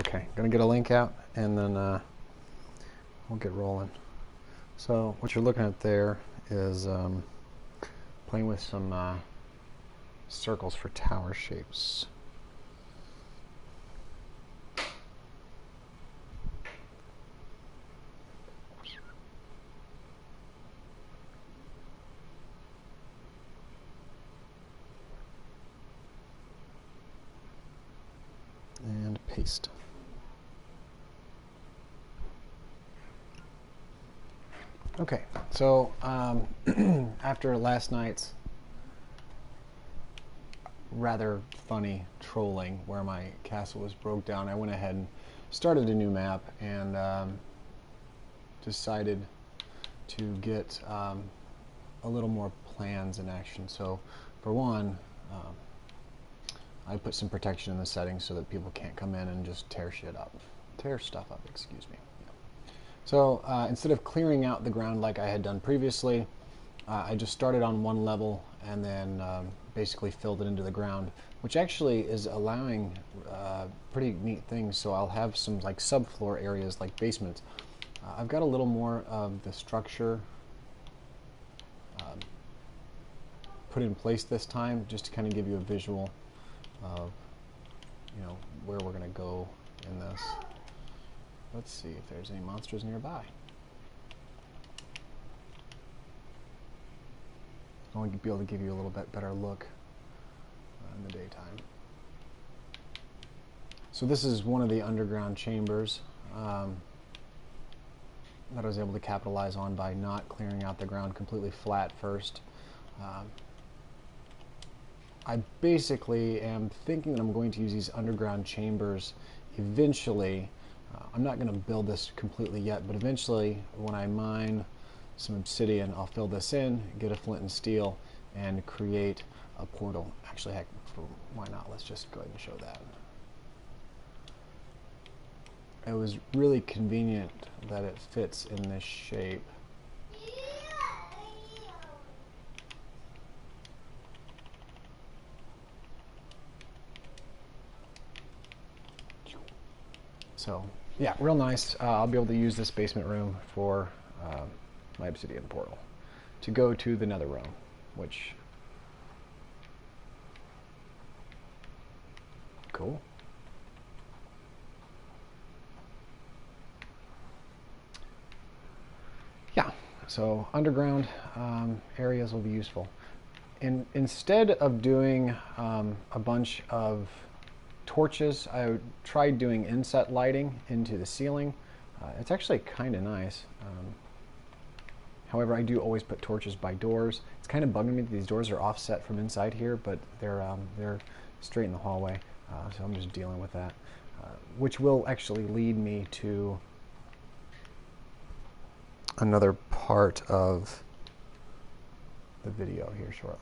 Okay, gonna get a link out and then we'll get rolling. So what you're looking at there is playing with some circles for tower shapes. And paste. Okay, so after last night's rather funny trolling where my castle was broke down, I went ahead and started a new map and decided to get a little more plans in action. So for one, I put some protection in the settings so that people can't come in and just tear stuff up, excuse me. So instead of clearing out the ground like I had done previously, I just started on one level and then basically filled it into the ground, which actually is allowing pretty neat things. So I'll have some like subfloor areas like basements. I've got a little more of the structure put in place this time, just to kind of give you a visual of where we're going to go in this. Let's see if there's any monsters nearby. I want to be able to give you a little bit better look in the daytime. So this is one of the underground chambers that I was able to capitalize on by not clearing out the ground completely flat first. I basically am thinking that I'm going to use these underground chambers eventually. I'm not going to build this completely yet, but eventually when I mine some obsidian, I'll fill this in, get a flint and steel, and create a portal. Actually, heck, why not? Let's just go ahead and show that. It was really convenient that it fits in this shape. So yeah, real nice. I'll be able to use this basement room for my obsidian portal to go to the nether realm, which cool. Yeah, so underground areas will be useful. Instead of doing a bunch of torches, I tried doing inset lighting into the ceiling. It's actually kind of nice. However, I do always put torches by doors. It's kind of bugging me that these doors are offset from inside here, but they're straight in the hallway, so I'm just dealing with that, which will actually lead me to another part of the video here shortly.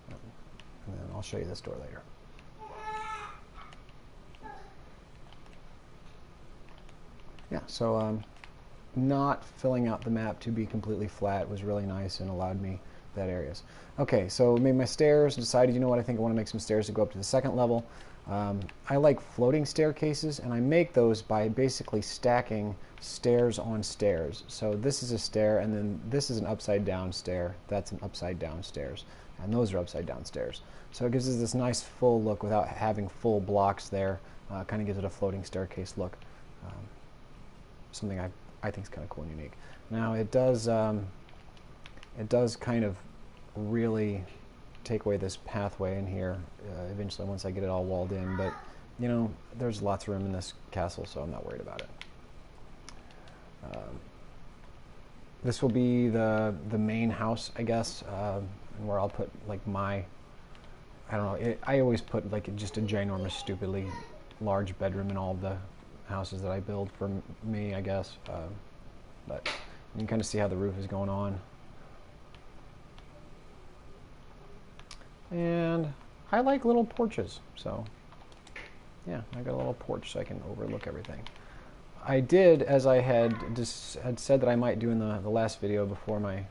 And then I'll show you this door later. Yeah, so not filling out the map to be completely flat was really nice and allowed me that areas. Okay, so made my stairs, decided, you know what, I think I want to make some stairs to go up to the second level. I like floating staircases, and I make those by basically stacking stairs on stairs. So this is a stair, and then this is an upside down stair, that's an upside down stairs, and those are upside down stairs. So it gives us this nice full look without having full blocks there. Kind of gives it a floating staircase look. Something I think is kind of cool and unique. Now it does kind of really take away this pathway in here eventually once I get it all walled in, but you know, there's lots of room in this castle, so I'm not worried about it. This will be the main house, I guess, where I'll put like my, I don't know, I always put like just a ginormous, stupidly large bedroom in all of the houses that I build for me, I guess. But you can kind of see how the roof is going on. And I like little porches, so yeah, I got a little porch so I can overlook everything. I did, as I had said that I might do in the last video before my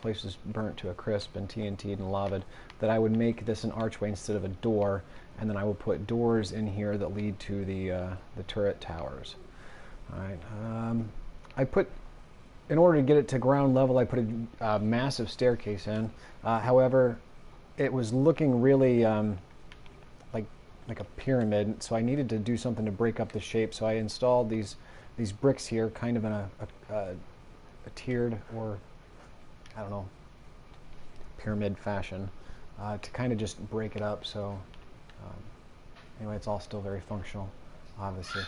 place was burnt to a crisp and TNT'd and lavaed, that I would make this an archway instead of a door, and then I will put doors in here that lead to the turret towers. All right. In order to get it to ground level, I put a massive staircase in. However, it was looking really like a pyramid, so I needed to do something to break up the shape. So I installed these bricks here, kind of in a tiered, or I don't know, pyramid fashion, to kind of just break it up. So anyway, it's all still very functional, obviously.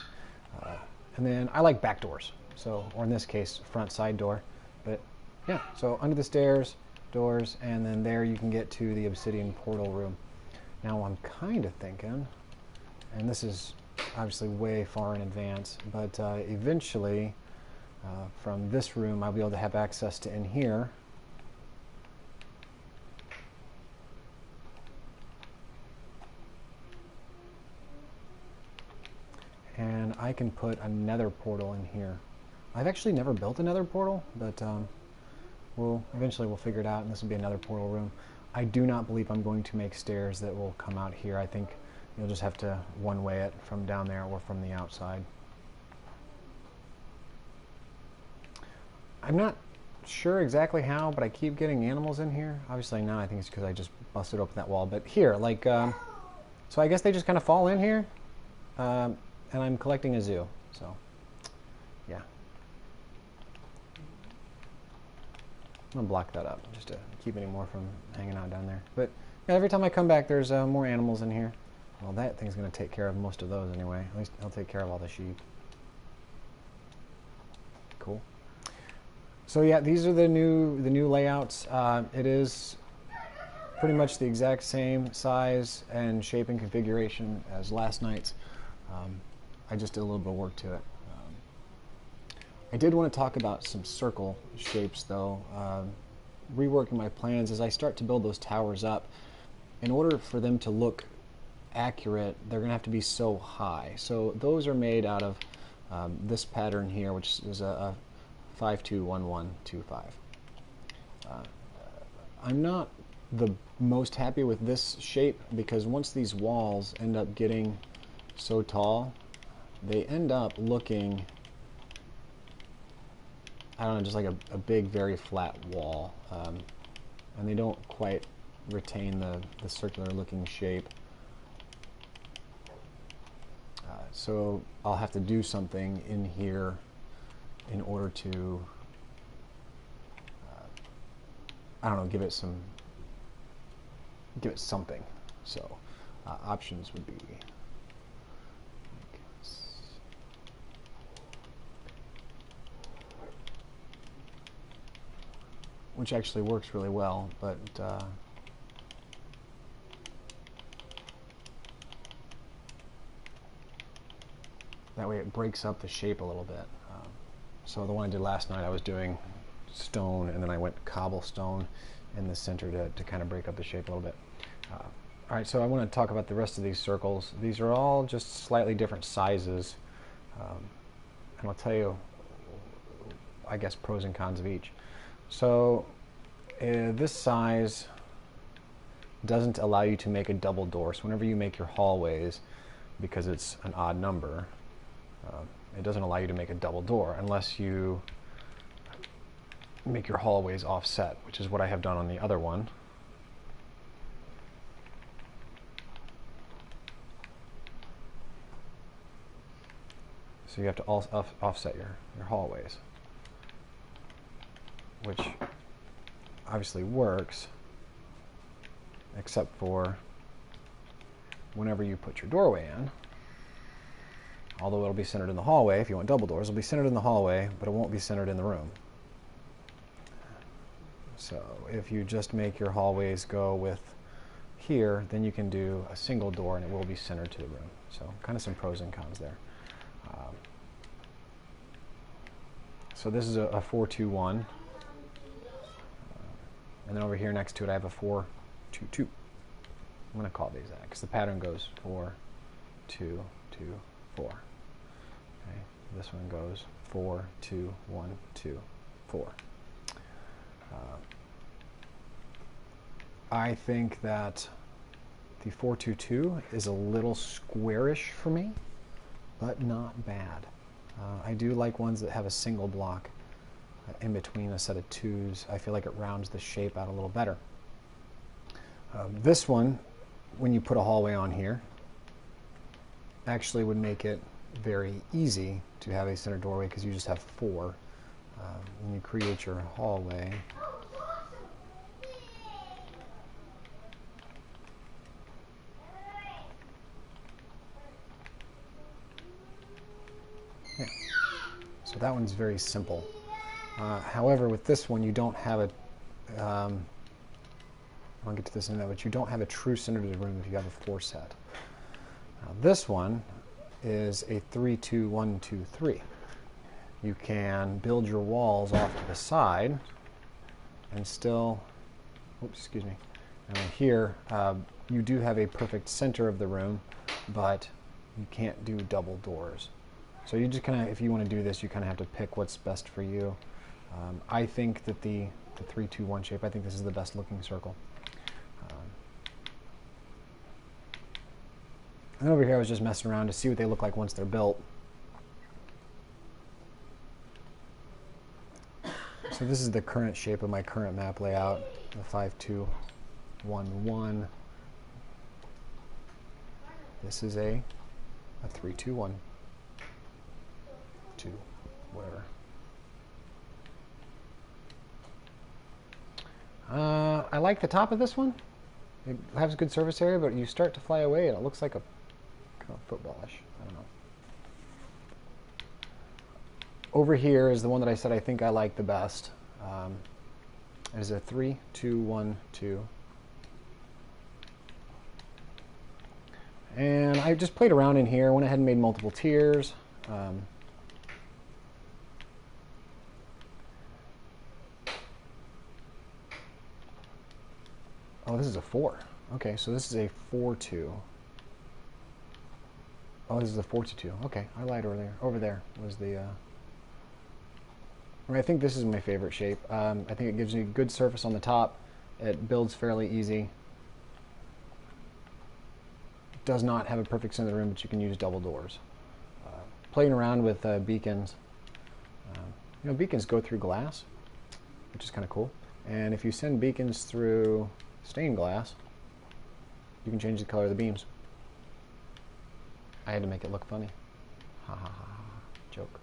And then I like back doors. So, or in this case, front side door. But yeah, so under the stairs, doors, and then there you can get to the obsidian portal room. Now I'm kind of thinking, and this is obviously way far in advance, but eventually from this room I'll be able to have access to in here. And I can put a nether portal in here. I've actually never built a nether portal, but eventually we'll figure it out, and this will be another portal room. I do not believe I'm going to make stairs that will come out here. I think you'll just have to one-way it from down there or from the outside. I'm not sure exactly how, but I keep getting animals in here. Obviously now I think it's because I just busted open that wall. But here, like, so I guess they just kind of fall in here, and I'm collecting a zoo. So, yeah. I'm going to block that up just to keep any more from hanging out down there. But yeah, every time I come back, there's more animals in here. Well, that thing's going to take care of most of those anyway. At least I'll take care of all the sheep. Cool. So yeah, these are the new layouts. It is pretty much the exact same size and shape and configuration as last night's. I just did a little bit of work to it. I did want to talk about some circle shapes, though. Reworking my plans as I start to build those towers up. In order for them to look accurate, they're going to have to be so high. So those are made out of this pattern here, which is a 521125. I'm not the most happy with this shape because once these walls end up getting so tall, they end up looking, I don't know, just like a big, very flat wall. And they don't quite retain the circular looking shape. So I'll have to do something in here in order to, I don't know, give it something. So options would be, which actually works really well, but that way it breaks up the shape a little bit. So the one I did last night, I was doing stone, and then I went cobblestone in the center to kind of break up the shape a little bit. All right, so I want to talk about the rest of these circles. These are all just slightly different sizes, and I'll tell you, I guess, pros and cons of each. So this size doesn't allow you to make a double door. So whenever you make your hallways, because it's an odd number, it doesn't allow you to make a double door unless you make your hallways offset, which is what I have done on the other one. So you have to offset your hallways, which obviously works, except for whenever you put your doorway in. Although it'll be centered in the hallway, if you want double doors, it'll be centered in the hallway, but it won't be centered in the room. So if you just make your hallways go with here, then you can do a single door and it will be centered to the room. So kind of some pros and cons there. So this is a 421. And then over here next to it I have a 422. I'm going to call these that because the pattern goes 4, 2, 2, 4. Okay. This one goes 4, 2, 1, 2, 4. I think that the 422 is a little squarish for me, but not bad. I do like ones that have a single block in between a set of twos. I feel like it rounds the shape out a little better. This one, when you put a hallway on here, actually would make it very easy to have a center doorway because you just have four. When you create your hallway, yeah. So that one's very simple. However, with this one, you don't have a I'll get to this in a minute, but you don't have a true center to the room if you have a 4 set. Now, this one is a 3-2-1-2-3. You can build your walls off to the side and still, oops, excuse me. And here, you do have a perfect center of the room, but you can't do double doors. So you just kind of, if you want to do this, you kind of have to pick what's best for you. I think that the 3-2-1 shape, I think this is the best looking circle. And over here I was just messing around to see what they look like once they're built. So this is the current shape of my current map layout, the 5-2-1-1. This is a 3-2-1-2, whatever. I like the top of this one. It has a good surface area, but you start to fly away and it looks like a kind of footballish. I don't know. Over here is the one that I said I think I like the best. It is a 3-2-1-2. And I just played around in here, went ahead and made multiple tiers. Oh, this is a 4. Okay, so this is a 4-2. Oh, this is a 4-2. Okay, I lied over there. Over there was the... I think this is my favorite shape. I think it gives you good surface on the top. It builds fairly easy. It does not have a perfect center of the room, but you can use double doors. Playing around with beacons. You know, beacons go through glass, which is kind of cool. And if you send beacons through stained glass, you can change the color of the beams. I had to make it look funny. Ha ha ha ha. Joke.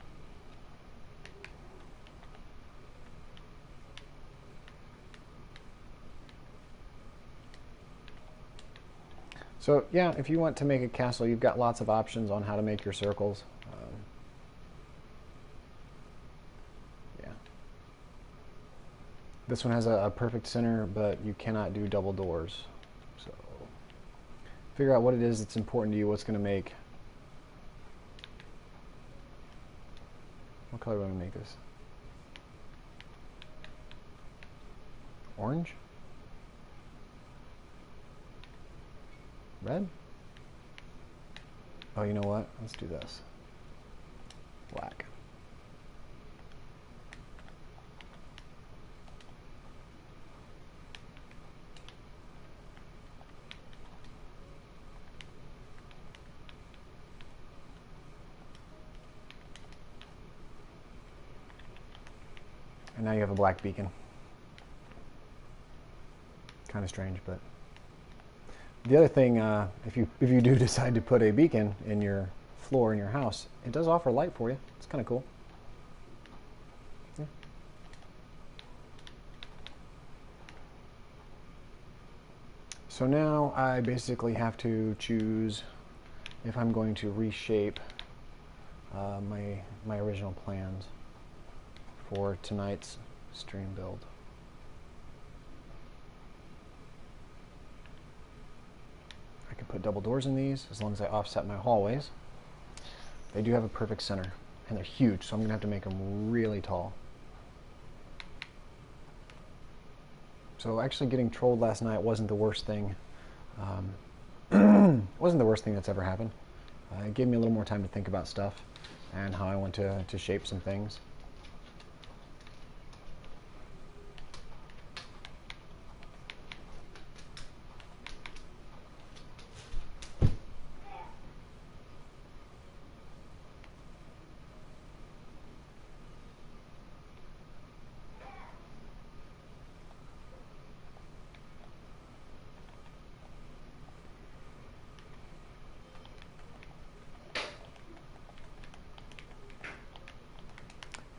So yeah, if you want to make a castle, you've got lots of options on how to make your circles. Yeah. This one has a perfect center, but you cannot do double doors. So figure out what it is that's important to you, what's going to make. What color do I want to make this? Orange? Red? Oh, you know what? Let's do this. Black. And now you have a black beacon. Kind of strange, but the other thing, if you do decide to put a beacon in your floor in your house, it does offer light for you. It's kind of cool. Yeah. So now I basically have to choose if I'm going to reshape my original plans for tonight's stream build. I can put double doors in these as long as I offset my hallways. They do have a perfect center, and they're huge, so I'm going to have to make them really tall. So actually getting trolled last night wasn't the worst thing. Wasn't the worst thing that's ever happened. It gave me a little more time to think about stuff and how I want to shape some things.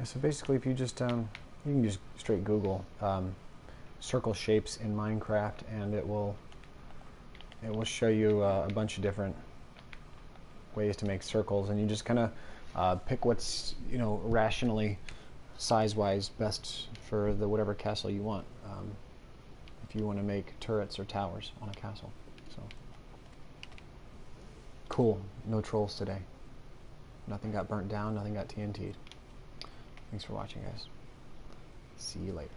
Yeah, so basically, if you just you can just straight Google circle shapes in Minecraft, and it will show you a bunch of different ways to make circles, and you just kind of pick what's rationally size-wise best for the whatever castle you want. If you want to make turrets or towers on a castle. So cool. No trolls today. Nothing got burnt down. Nothing got TNT'd. Thanks for watching, guys. See you later.